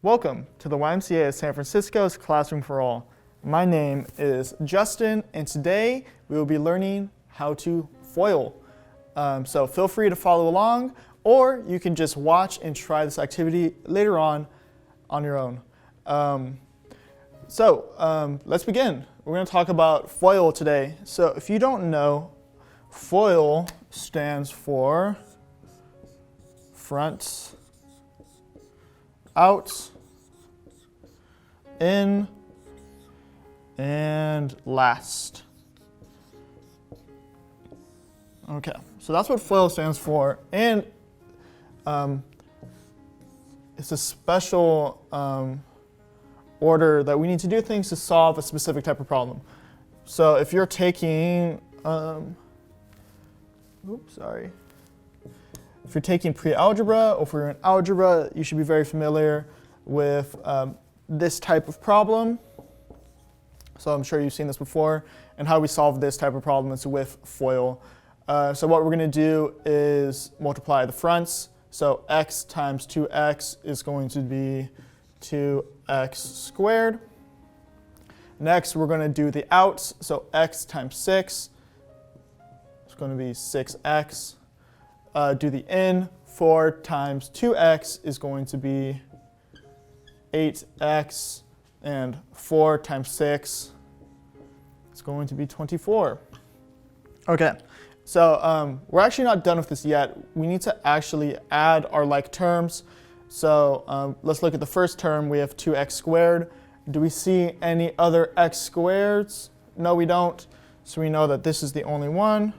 Welcome to the YMCA of San Francisco's Classroom for All. My name is Justin, and today we will be learning how to foil. So feel free to follow along, or you can just watch and try this activity later on your own. Let's begin. We're going to talk about FOIL today. So if you don't know, FOIL stands for front, out, in, and last. Okay, so that's what FOIL stands for, and it's a special order that we need to do things to solve a specific type of problem. So if you're taking, if you're taking pre-algebra, or if you're in algebra, you should be very familiar with this type of problem. So I'm sure you've seen this before. And how we solve this type of problem is with FOIL. So what we're going to do is multiply the fronts. So x times 2x is going to be 2x squared. Next, we're going to do the outs. So x times 6 is going to be 6x. Do the in. 4 times 2x is going to be 8x. And 4 times 6 is going to be 24. OK, so we're actually not done with this yet. We need to actually add our like terms. So let's look at the first term. We have 2x squared. Do we see any other x squareds? No, we don't. So we know that this is the only one.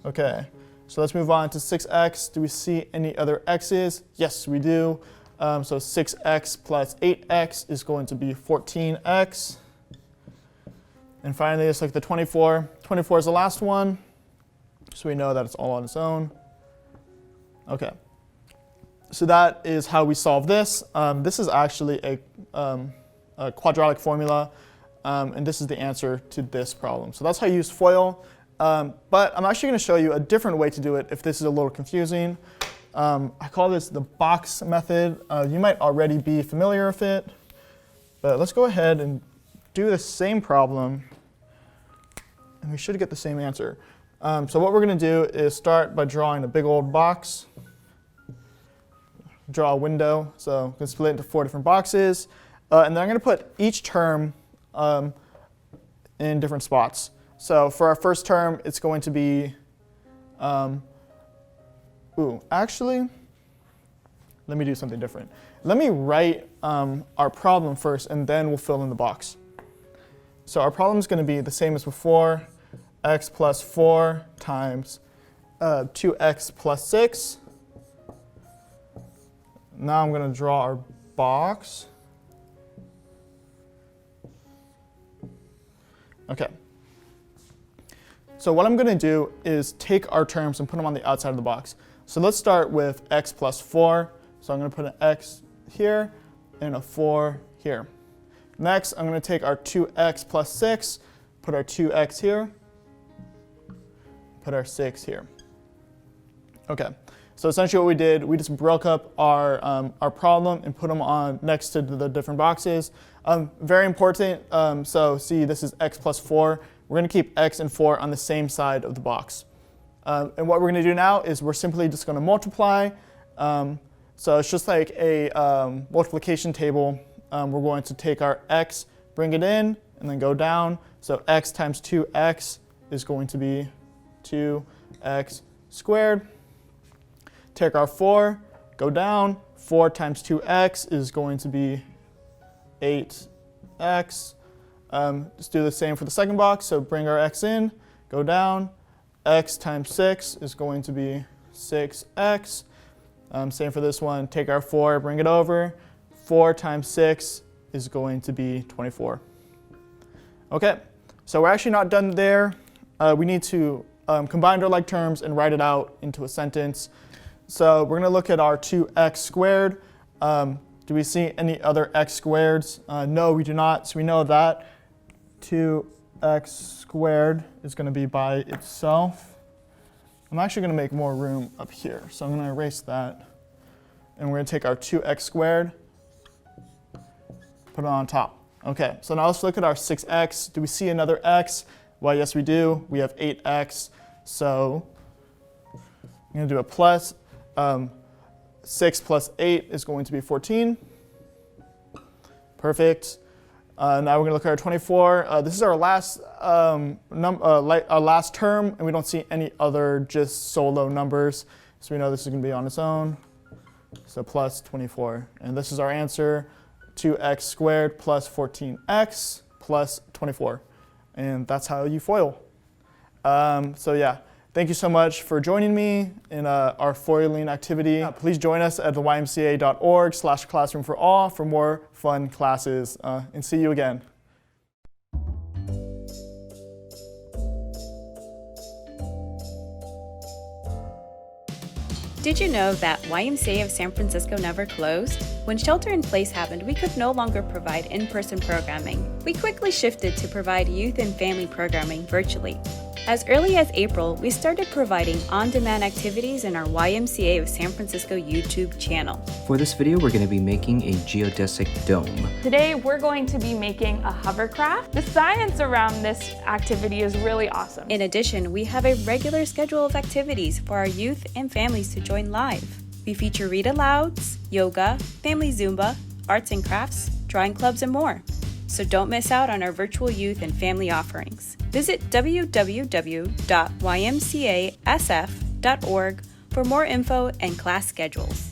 OK, so let's move on to 6x. Do we see any other x's? Yes, we do. So 6x plus 8x is going to be 14x. And finally, let's look at the 24. 24 is the last one. So we know that it's all on its own. OK. So that is how we solve this. This is actually a quadratic formula. And this is the answer to this problem. So that's how you use FOIL. But I'm actually going to show you a different way to do it if this is a little confusing. I call this the box method. You might already be familiar with it. But let's go ahead and do the same problem. And we should get the same answer. So what we're going to do is start by drawing a big old box. Draw a window. So I'm going to split it into 4 different boxes. And then I'm going to put each term in different spots. So for our first term, it's going to be, actually, let me do something different. Let me write our problem first, and then we'll fill in the box. So our problem is going to be the same as before, x plus 4 times 2x plus 6. Now I'm going to draw our box. OK. So what I'm going to do is take our terms and put them on the outside of the box. So let's start with x plus 4. So I'm going to put an x here and a 4 here. Next, I'm going to take our 2x plus 6, put our 2x here, put our 6 here. OK. So essentially what we did, we just broke up our problem and put them on next to the different boxes. Very important. So see, this is x plus 4. We're going to keep x and 4 on the same side of the box. And what we're going to do now is we're simply just going to multiply. So it's just like a multiplication table. We're going to take our x, bring it in, and then go down. So x times 2x is going to be 2x squared. Take our 4, go down. 4 times 2x is going to be 8x. Just do the same for the second box. So bring our x in, go down. X times 6 is going to be 6x. Same for this one. Take our 4, bring it over. 4 times 6 is going to be 24. OK, so we're actually not done there. We need to combine our like terms and write it out into a sentence. So we're going to look at our 2x squared. Do we see any other x squareds? No, we do not. So we know that 2x squared is going to be by itself. I'm actually going to make more room up here. So I'm going to erase that. And we're going to take our 2x squared, put it on top. Okay, so now let's look at our 6x. Do we see another x? Well, yes, we do. We have 8x. So I'm going to do a plus. 6 plus 8 is going to be 14. Perfect. Now we're going to look at our 24. This is our last last term, and we don't see any other just solo numbers. So we know this is going to be on its own. So plus 24. And this is our answer, 2x squared plus 14x plus 24. And that's how you FOIL. So yeah, thank you so much for joining me in our foiling activity. Please join us at the ymca.org/classroom4all for more fun classes. And see you again. Did you know that YMCA of San Francisco never closed? When shelter-in-place happened, we could no longer provide in-person programming. We quickly shifted to provide youth and family programming virtually. As early as April, we started providing on-demand activities in our YMCA of San Francisco YouTube channel. For this video, we're going to be making a geodesic dome. Today, we're going to be making a hovercraft. The science around this activity is really awesome. In addition, we have a regular schedule of activities for our youth and families to join live. We feature read-alouds, yoga, family Zumba, arts and crafts, drawing clubs, and more. So don't miss out on our virtual youth and family offerings. Visit www.ymcasf.org for more info and class schedules.